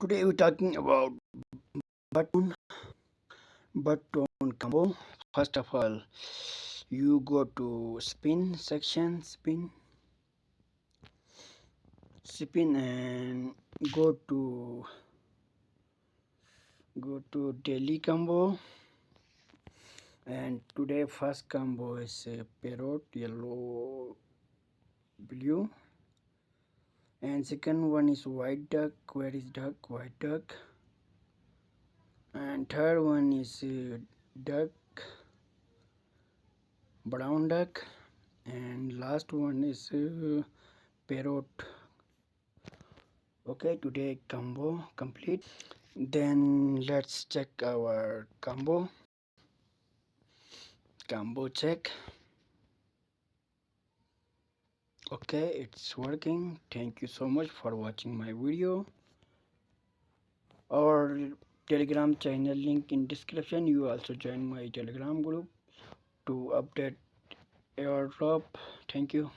Today we're talking about button button combo. First of all, you go to spin section, spin and go to daily combo. And today first combo is parrot yellow blue, and second one is white duck. Where is duck? White duck. And third one is duck, brown duck, and last one is parrot. Okay, today combo complete. Then let's check our combo check. Okay, it's working. Thank you so much for watching my video. Our telegram channel link in description. You also join my telegram group to update airdrop. Thank you.